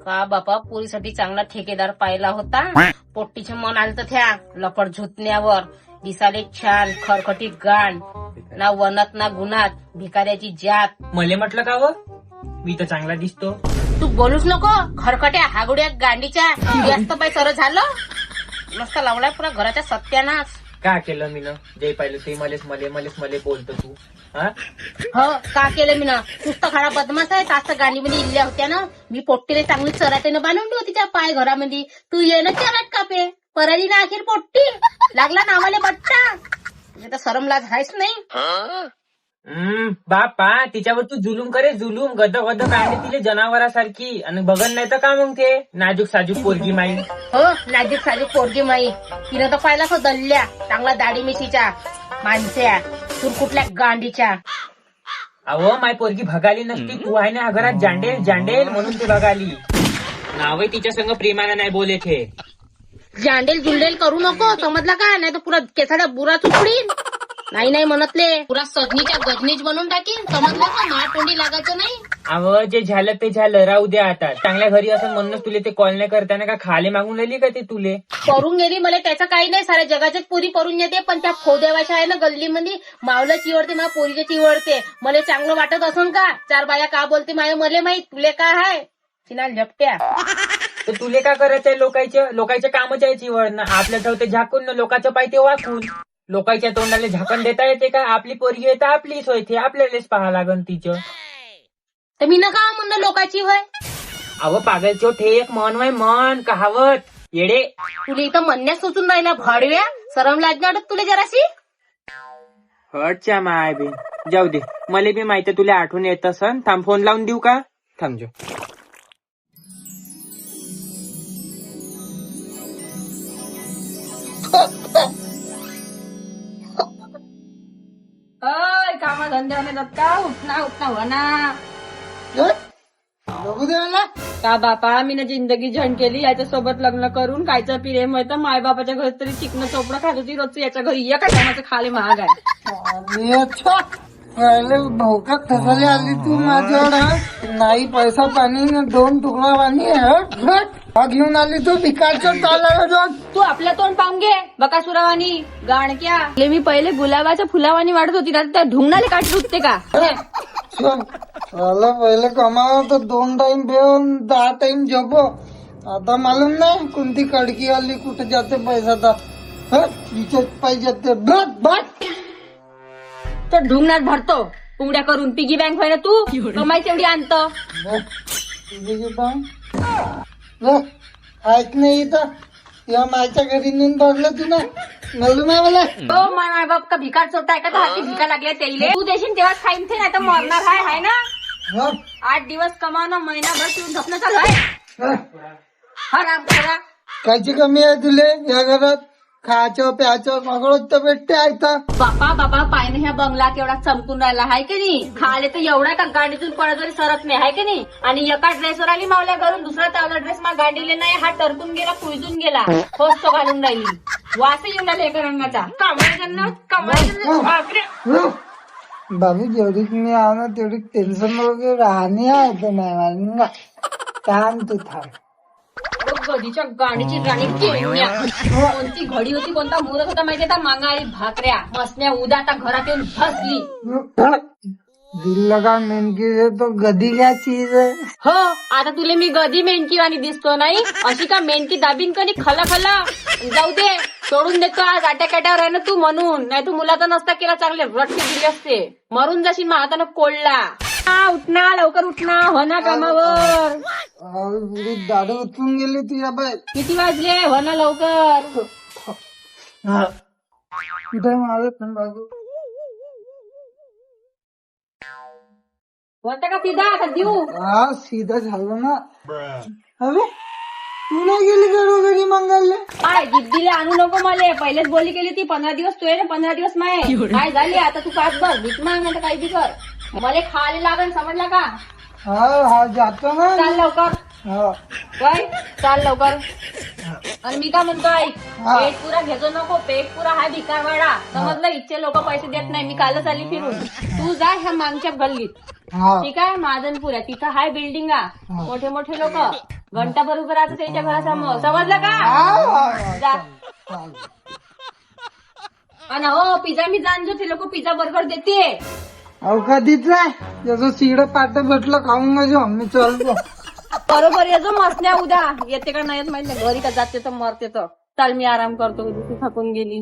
का बापा पोरीसाठी चांगला ठेकेदार पाहिला होता. पोट्टीचे मन आलं तर त्या लपड झुतण्यावर दिसाले छान खरखटीत गाण ना वनात ना गुणात भिकाऱ्याची जात. मले म्हटलं का व मी तर चांगला दिसतो. तू बोलूच नको खरखट्या हागुड्या गांडीच्या. जास्त पाय सर झालं मस्त लावलाय पुरा घराच्या सत्यानाश. का केलं मी जे पाहिलं ते मलेच मले बोलतो तू. हा हो का केलं मी ना नुसतं खरा बदमाश आहे. जास्त गांडीमध्ये इल्ल्या होत्या ना मी पोट्टीला चांगली चरातीनं बांधून ठेव तिच्या पाय घरामध्ये. तू ये ना चरात कापे पराली ना अखेर पोट्टी लागला नावाले बट्टा. तुझ्या तर सरम लाज आहेच नाही. बापा तिच्यावर तू जुलूम करे जुलूम गद काढले तिले जनावरासारखी आणि बघन नाही तर का मग ते नाजूक साजूक पोरगी माई. हो नाजूक साजूक पोरगी माई. तिनं तर पाहिला तो दल्ल्या चांगला दाढी मिशीच्या माणस्या कुठल्या गांडीच्या. अहो माय पोरगी भगाली नसती तू आहे ना घरात जांडेल म्हणून ती भगाली. नाव तिच्या संग प्रेमानं नाही बोले थे. जांडेल जुंडेल करू नको समजला का नाही तर पुरा केसाचा बुरा चुकडीन. नाही म्हणतले पुरा सजनीच्या गजनीच बनवून टाकीन समजलं का. मा तोंडी लागायचं नाही. अहो जे झालं ते झालं राहू द्या आता. चांगल्या घरी असं म्हणूनच तुले ते कॉल नाही करताना का खाले मागून राहिली का ते तुले. करून गेली मला त्याचं काही नाही. साऱ्या जगाच्याच पोरी करून येते पण त्या खोदेवाच्या आहे ना गल्लीमध्ये मावलं चिवडते माझ्या पोरीच्या चिवडते. मला चांगलं वाटत असून का चार बाया का बोलते माय मले माहित तुले काय आहे चिनाल झपट्या. तर तुले का करायचंय लोकांच्या कामच आहे चिवडणं. आपल्या ठेवते झाकून ना लोकांचं पाहिजे वाकून. लोकांच्या तोंडाला झाकण देता येते का. आपली पोरगी येतं आपली सोय थे आपल्यालाच पाहा लागन तिचं. तर मी ना का म्हणणं लोकांची होय. अहो पागलचो ठे एक मन वय मन कहावत येडे. तुला इथं म्हणण्यास सुचून राहिला भाडव्या सरम लाज नाही वाटत तुला जराशी. हटच्या माय बी जाऊ दे. मला बी माहिती तुला आठवण येत असन. थांब फोन लावून देऊ का. थांबजो. कामा धंद्याने जात का उठना होना का बापा मी ना जिंदगी झंड केली याच्यासोबत लग्न करून कायचं प्रेम होतं. माय बापाच्या घरी तरी चिकन चोपडं खात होती रोजचं. याच्या घरी एका टायमाचं खाले महाग आहे. भोकात ठसाली आली तू माझ्यावर. नाही पैसा पाणी ना दोन तुकडा पाणी हा घेऊन आली तू भिकारचं चालला. तू आपलं तोंड पाहून घे बकासुरावानी गाणक्या. मी पहिले गुलाबाच्या फुलावानी वाढत होती ना त्या ढुंगणाले काढत होते का. मला पहिले कमावा तर 2 टाइम भेऊन 10 टाइम झोपो. आता मालूम नाही कोणती कडकी आली कुठे जाते पैसा तर पाहिजे ते तर ढुंगणात भरतो पुंगड्या करून. पिगी बँक व्हाय ना तू कमाई तेवढी आणतो. ऐक नाही इथं या मायच्या घरी नेऊन भरलं तू ना मालूम आहे मला. हो माय बाप का भिकार चोरता आहे का. तर हाती भिका लागल्या त्याईले. तू देशील तेव्हाच खाईन ते नाही तर मरणार आहे ना. 8 दिवस कमावणं महिनाभर तू झोपणं चालू आहे. हराम खरा कायची कमी आहे तुले या घरात. खायचं प्यायचं सगळं तर भेटते आहे. बापा पायने ह्या बंगला केवढा चमकून राहिला आहे की नाही. खाले तर एवढा का गाडीतून पडत जरी सरत नाही आहे की नाही. आणि एका ड्रेसवर आली मावल्या घरून दुसरा त्यावला ड्रेस मला गाडीले नाही. हा टरकून गेला पुळजून गेला. होस्तो घालून राहिली. वास येऊन आला एका रंगाचा. बाबू जेवढी मी आव ना तेवढी टेन्शन वगैरे राहणे आहे तर नाही. थांब तू थांब. गडीच्या गाडीची राणी केवण्या. कोणती घडी होती कोणता मुहूर्त होता माहितीये का. मांगाळी भाकऱ्या मसण्या उद्या आता घरात येऊन फसली. दिल लगा मेनकी तो गदी क्या चीज आहे. हो आता तुले मी गदी मेंढकीवाणी दिसतो नाही. अशी का मेंढकी दाबीन कधी खला जाऊ दे सोडून देतो. आज आट्याकाट्यावर आहे ना तू म्हणून. नाही तू मुलाचा नसता केला चांगले रट्टे दिले असते. मरून जाशील मग हातानं कोळला. उठना लवकर उठना हो ना कामावर. दाढ उचलून गेली तुझ्या बाय. किती वाजले हो ना लवकर. कुठे माझं पण बाजू बोलता का सीधा आता देऊ. हा सीधा झालं ना. अरे तू नाही गेली घरोघरी मंगलले. काय जिद्दीला आणू नको मला. पहिलेच बोली केली ती 15 दिवस तू आहे ना 15 दिवस माय. काय झाली आता तू काच भर भीक माग नाही काही बी कर. मला खायला लागन समजला का. हा जातो ना. चाल लवकर. हा काय चाल लवकर. आणि मी काय म्हणतो ऐक पेट पुरा घेतो नको. पेट पुरा हा भिकारवाडा समजलं. इच्छे लोक पैसे देत नाही. मी कालच आली फिरून. तू जा ह्या मागच्या गल्लीत ठीक आहे महाजनपुऱ्या. तिथं हाय बिल्डिंगा मोठे मोठे लोक घंटा बरोबर आता त्याच्या घरासमोर, समजलं का? जा. आणि हो पिझ्झा मी जाणतो, ते लोक पिझ्झा बर्गर देते. अहो कधीच आहे जसं शिड पाट भेटलं खाऊन म्हणजे मी चालतो. बरोबर येतो मसण्या उद्या, येते का नाही माहित नाही, घरी का जाते तर मरते तर. चाल मी आराम करतो, दुसरी थकून गेली.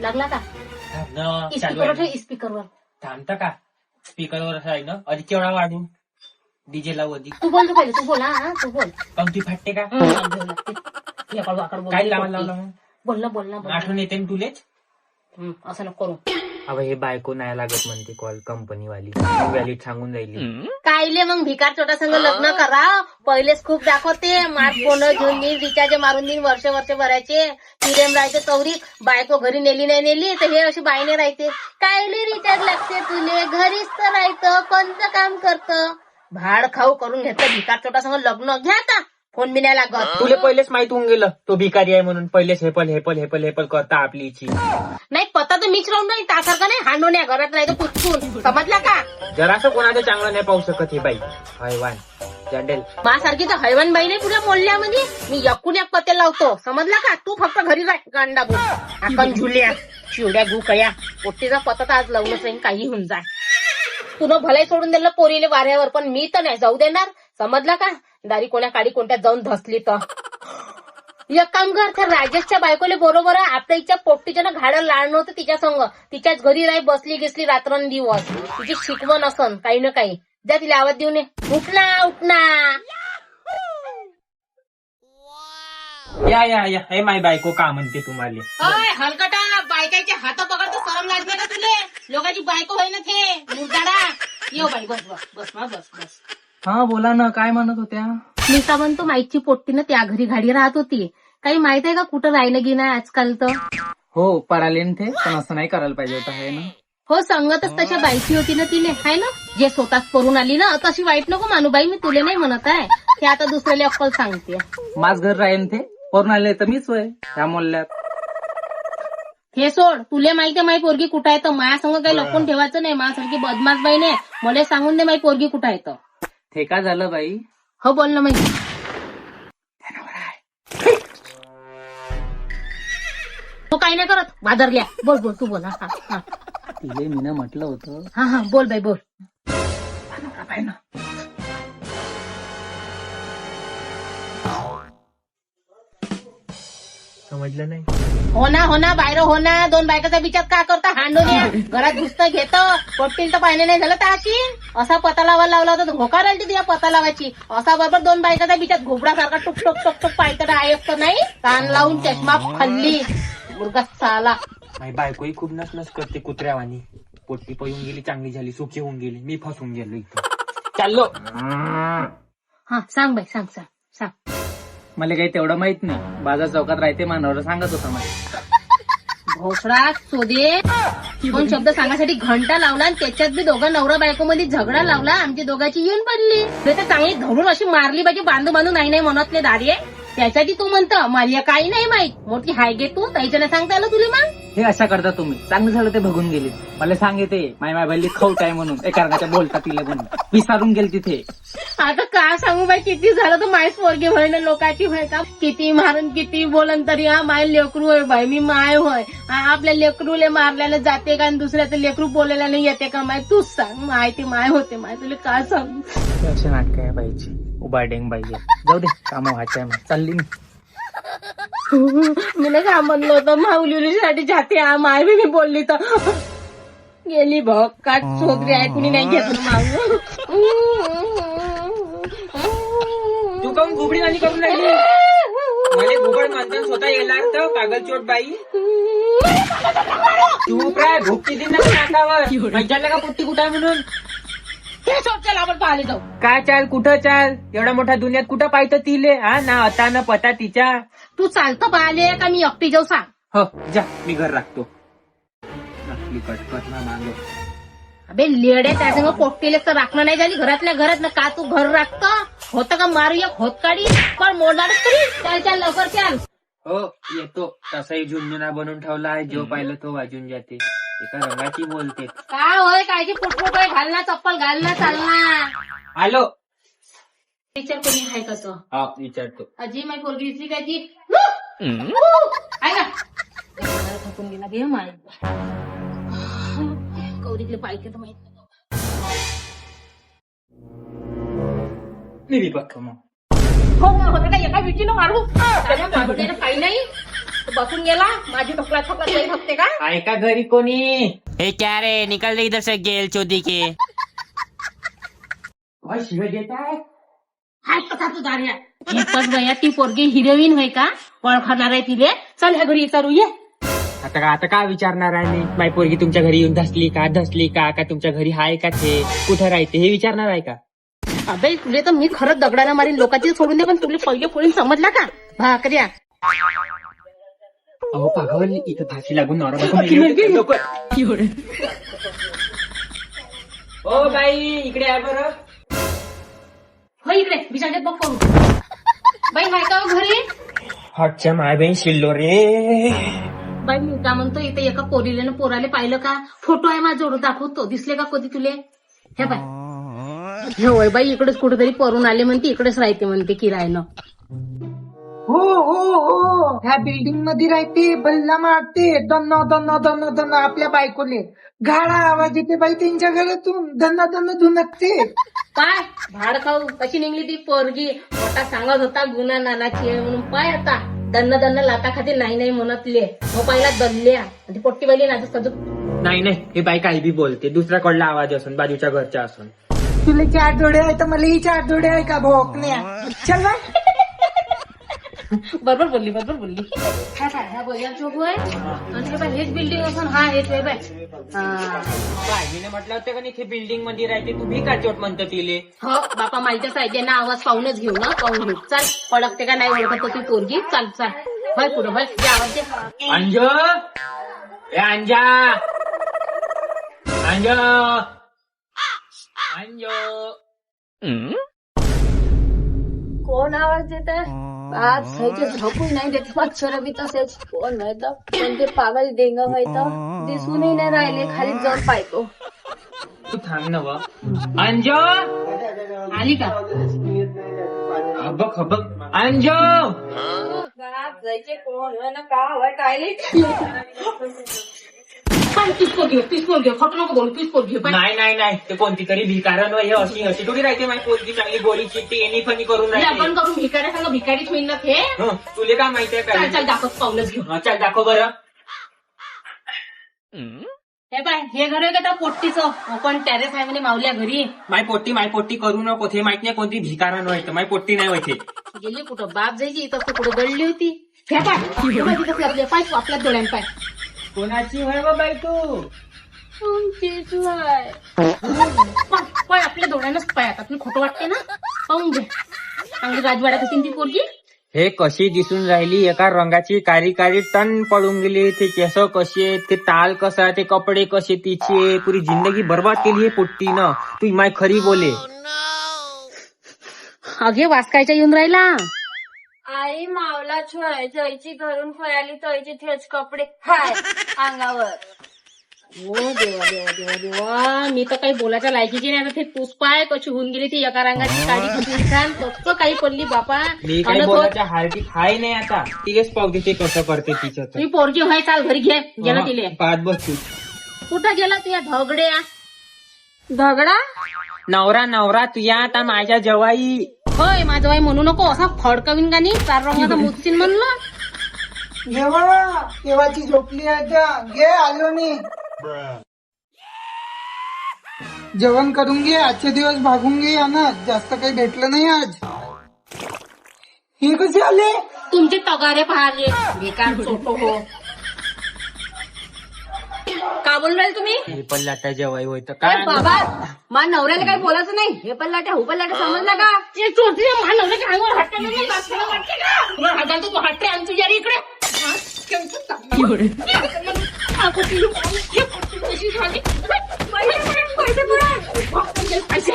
लागला का स्पीकरवर ठेव, स्पीकरवर. थांबता का स्पीकरवर असं आहे ना, अधिक केवढा वाढून डीजे लावू अधिक. तू बोल, तू पहिले तू बोल. हा तू बोल. कमती फाटते का? काय लावलं बोल ना, बोल ना, बोल ना. आठवण येते ना तुलेच. असं नको करू. अव हे बायको नाही लागत म्हणते कॉल कंपनीवाली व्हॅलिड सांगून जाईल. कायले मग भिकार छोटा संग लग्न करा, पहिलेच खूप दाखवते. स्मार्टफोन घेऊन देईन, रिचार्ज मारून देईन, वर्ष भरायचे. पिरेम राहते तवरी, बायको घरी नेली नाही नेली तर हे अशी बाईने राहते. कायले रिचार्ज लागते तुले, घरीच तर राहतं, कोणतं काम करतं. भाड खाऊ करून घेतलं भिकार छोटा संग लग्न. घ्या आता फोन बी नाही लागत. तुले पहिलेच माहित होऊन गेलं तो भिकारी आहे म्हणून, पहिलेच हेपल हेपल हेपल हेपल करता आपली इच्छी. नाही पत्ता तर मीच राहून नाही, त्यासारखं नाही हांडून या घरात राहायचं पुचकून, समजला का? जरासं कोणाचं चांगलं नाही पाहू शकत हे बाई. हैवान जॅन्डेल माझ्यासारखी तर हैवान बाई नाही पुऱ्या मोहल्ल्यामध्ये. मी एकूण एक पत्ते लावतो, समजला का? तू फक्त घरी राह गांडा बोल. आपण झुल्या शिवड्या गु कया पोट्टीचा पत्ता तर आज लावूनच नाही, काही होऊन जाय. तुनं भलाई सोडून दिलं पोरीले वाऱ्यावर, पण मी तर नाही जाऊ देणार, समजला का? दारी कोण्या काडी कोणत्या जाऊन धसली तर एक काम कर, त्या राजेशच्या बायकोले बरोबर आहे, आपल्या इच्छा पोट्टीच्या ना घाडं लाडणं होतं तिच्या संग. तिच्याच घरी राही बसली गिसली रात्रंदिवस. तिची शिकवण असन काही ना काही. द्या तिला आवाज देऊन ये. उठना उठना. या हे माय बायको का म्हणते तुम्हाला. हलकटा बायकाचे हात पकडतो, सरम लागते का तुले? लोकांची बायको होय ना ते मुर्दाडा. येऊ बाई, बस बस बस बस बस. हा बोला ना, काय म्हणत होत्या? मी का म्हणतो माईची पोट्टी ना त्या घरी गाडी राहत होती. काही माहित आहे का कुठं राहिलं गी नाही आजकाल तर? हो पराले ते, पण असं नाही करायला पाहिजे होतं आहे ना. हो सांगतच तशा बायची होती ना तिने, आहे ना? जे स्वतःच करून आली ना, तशी वाईट नको मानू बाई, मी तुले नाही म्हणत आहे. ते आता दुसऱ्याला अक्कल सांगते. माझ घर राहीन ते करून आले तर मीच होय त्या मोल्ल्यात. हे सोड, तुले माहितीये माई पोरगी कुठं आहे तर. माया संग काही लपून ठेवायचं नाही. माझ्यासारखी बदमाश बाई नाही, मला सांगून दे माई पोरगी कुठं आहे तर. ते का झालं बाई? हो बोल ना माहिती. तो काही नाही करत, भादरल्या. बोल बोल तू बोल. हा हा तिले मीनं म्हटलं होतं. हा हा बोल बाई बोल. ना समजलं नाही. हो ना बाहेर हो ना. दोन बायकाचा विचार का करता हांडोन्या? घरात घुसतं घेतं, पोट्टील तर पाहिजे नाही झालं ताशी. असा पता लावायला लावला होता, घोकार आली तुझ्या पता लावायची. असा बरोबर दोन बायकाचा विचार घोबडासारखा टुक टुक टुक टुक पायकडे ऐकत नाही. कान लावून चष्मा खाल्ली मुलगा साला. माझी बायकोही खूप नसनस करते कुत्र्यावानी. पोट्टी पळून गेली, चांगली झाली, सुखी होऊन गेली, मी फसून गेलो इथं. चाललो. हा सांग बाई, सांग सांग सांग. मला काही तेवढं माहित नाही. बाजार चौकात राहते मानवर सांगत होता मला. भोसडा सोदे दोन शब्द सांगायसाठी घंटा लावला आणि त्याच्यात बी दोघं नवरा बायको मध्ये झगडा लावला. आमची दोघांची येऊन पडली. तर चांगली धरून अशी मारली पाहिजे, बांधू बांधू नाही नाही म्हणत नाही दारी. त्यासाठी तू म्हणतो मला काही नाही माहित. मोठी हाय गे तू, त्याच्या नाही सांगता आलं तुला मग. हे अशा करता तुम्ही. चांगलं झालं ते बघून गेले. मला सांगिते माय भल्ली खौट आहे म्हणून एका बोलता तिला म्हणून विचारून गेल तिथे. आता काय सांगू बाई, किती झालं तर मायच पोरगी होय ना, लोकांची होय का? किती मारून किती बोलन तरी हा माय लेकरू होय बाई, मी माय होय. आपल्या लेकरूले मारल्याला जाते का आणि दुसऱ्याचं लेकरू बोलायला नाही येते का माय? तूच सांग. माय ते माय होते माय, तुला काय सांगू? असे नाटक आहे बाईची. उबाडेंग बाई जाऊ दे, काम व्हायचंय मग चालली मी. मी काय म्हणलं होतं माऊलीसाठी जाते हा माय बी, मी बोलली तर गेली भग का छोकरी आहे, कुणी नाही घेतलं मागू. तू काऊन घुबडी वाणी करून राहिली? मला घुबड मानता स्वतः यायला लागतं पागल चोट बाई. तू काय भुकती दिन नाकावर विचारलं का पोट्टी कुठं आहे म्हणून? चल आपण पाहिले जाऊ. काय चाल कुठं चाल? एवढ्या मोठ्या दुनियात कुठं पाहिजे तिले? हा ना आता न पता तिच्या. तू चालतं पाहिले का मी एकटी जाऊ सांग? हो जा, मी घर राखतो. नकली कटकट ना मागो. अबे लेडे त्यासंग पोट्टीले तर राखणं नाही झाली घरातल्या घरात ना. का तू घर राखतं? होतं का मारू एक होत काढी पण मोडणारच तरी. चाल चाल लवकर चाल. हो येतो. तसाही झुंझुना बनवून ठेवला आहे, जो पाहिलं तो वाजून जाते. एका रंगाची बोलते. काय होय कायची पुटपुट घालना, चप्पल घालना, चालना. आलो. विचार कोणी आहे का तो हा विचारतो. अजी माझी पोरगी दिसली काय ती आहे का थकून गेला घे माय कौरीतले पाहिजे तर माहित नाही. मी बघतो मग. हो होतं का एका विटीनं मारू त्याला काही नाही बसून गेला माझी ठोकला नाही फक्ते का आहे का घरी कोणी? ए क्या रे निकल रही इधर से गेल चोदी के. शिवाय देत आहे. हाय कसा तू दार्या एकच बया ती पोरगी हिरोईन होय का ओळखणार आहे तिले चल ह्या घरी विचारू ये. आता काय विचारणार आहे मी? माझी पोरगी तुमच्या घरी येऊन धसली का तुमच्या घरी हाय का ते कुठं राहते हे विचारणार आहे का? अबे तुले तर मी खरंच दगडाला मारीन लोकांची सोडून दे पण तुला पहिले पोळी समजला का भाकऱ्या अहो पागल इथं फाशी लागून नवरा ओ बाई इकडे आहे बरं. हो इकडे विचारत बघ करू बाई हाय का हो घरी हटच्या माय बहीण शिल्लो रे. बाई मी का म्हणतो इथे एका पोरीला पोराले पाहिलं का फोटो आहे माझ्याजवळ दाखवतो दिसले का कधी तुले हे बाय होय बाई इकडेच कुठेतरी परून आले म्हणते इकडेच राहते म्हणते किरायनं. हो हो हो ह्या बिल्डिंग मध्ये राहते बल्ला मारते दन्न दन्न दन्न दन्न आपल्या बायकोले गाडा आवाज येते बाई त्यांच्या घरातून दन्न दन्न धुनकते. पाय भाड खाऊ कशी निघली ती पोरगी मोठा सांगत होता गुन्हा नानाची आहे म्हणून पाय आता दन्न दन्न लाता खाते नाही म्हणतले मग पहिला दल्ल्या ती पोट्टी बाई ना सजूक नाही हे बाई काही बी बोलते दुसऱ्याकडला आवाज असून बाजूच्या घरच्या असून. तुला 4 डोळे आहे तर मला ही 4 डोळे आहे का भोकण्या चल बाय. बरोबर बोलली ह्या बजार चौक आहे आणि हे बाय हेच बिल्डिंग असून हा हेच आहे बाय बाईने म्हटलं होतं का नाही ते बिल्डिंग मध्ये राहते तू भी काचोट म्हणतो तिले. हो बापा माहितीच आहे ना आवाज पाहूनच घेऊ ना पाहून घेऊ चाल पडकते का नाही ओळखत ती पोरगी चाल भाई पुढं भाई जे आवाज दे अंजो ए अंजा कोण आवाज देत आहे आज सहित झोपून नाही देत मच्छर बी तसेच कोण माहित पण ते पागल डेंग व्हायचं दिसूनही नाही राहिले खाली जाऊन पाहतो. तू थांब ना व अंजो आली का हबक अंजो जायचे कोण ना का हवंय काय पिसपोर घेऊ खोट नको बोलू पिसपोर घेऊ नाही ते कोणती तरी भिकारण हे अशी थोडी राहते माझी पोरगी चांगली गोरी चिट्टी एनी फनी करून आपण राहते. करून भिकारी सांग भिकारीच होईल ना ते तुले काय माहितीये चल काय? दाखव पाऊलच घेऊ चल दाखव बरं. हे बाय हे घर आहे का त्या पोट्टीचं ओपन टेरेस आहे म्हणे मावल्या घरी माय पोट्टी करू नको ते माहित नाही कोणती भिकारण व्हायचं माय पोट्टी नाही व्हायची. गेली कुठं बाप जायची इथं तू कुठं दडली होती हे पाय पाय आपल्या डोळ्यान पाय कोणाची होय व बाई तू? पाय आपल्या डोळ्यानच पाय आता तुम्ही खोटं वाटते ना पाहून घे चांगली राजवाड्यात होती ती पोरगी हे कशी दिसून राहिली एका रंगाची कारी टन पडून गेली ते केस कसे ते ताल कसा ते कपडे कसे तिचे पुरी जिंदगी बर्बाद केली हे पोट्टीनं. तू माय खरी बोले अगे वाचकायच्या येऊन राहिला आई मावला जयची घरून फळाली तयची तेच कपडे हाय अंगावर. हो देवा देवा देवा देवा मी तर काही बोलायच्या लायकीची नाही आता ते पुष्पाय कशी होऊन गेली ती एका रंगाची काळी छान फक्त काही पडली बापा मी काही बोलायच्या हालतीत हाय नाही आता तिलेच पाहू ते कसं करते तिचं तुम्ही पोरगी होय चाल घरी घे गेला तिले पाहत बस तू. कुठं गेला तुया धगड्या धगडा नवरा तुया आता माझ्या जवाई होय माझं बाई म्हणू नको असा फडकवीन का नाही 4 रंगाचा मुतसीन म्हणलं जेव्हा तेव्हाची झोपली आहे त्या घे आलो मी जेवण करून घे आजचे दिवस भागून घे ना जास्त काही भेटलं नाही आज. हे कसे आले तुमचे तगारे पाहिले बेकार छोटो हो का बोल राहिले तुम्ही हे पण लाटा जवाई होय तर ए काय बाबा मा नवऱ्याला काही बोलायचं नाही हे पल्लाट्या हो पल्लाट्या समजला का ते चोरती मा नवऱ्याच्या अंगावर हात टाकला नाही बाथरूमला वाटते का तुला हात घालतो तू हात ठेव आणि तुझ्या इकडे पैसे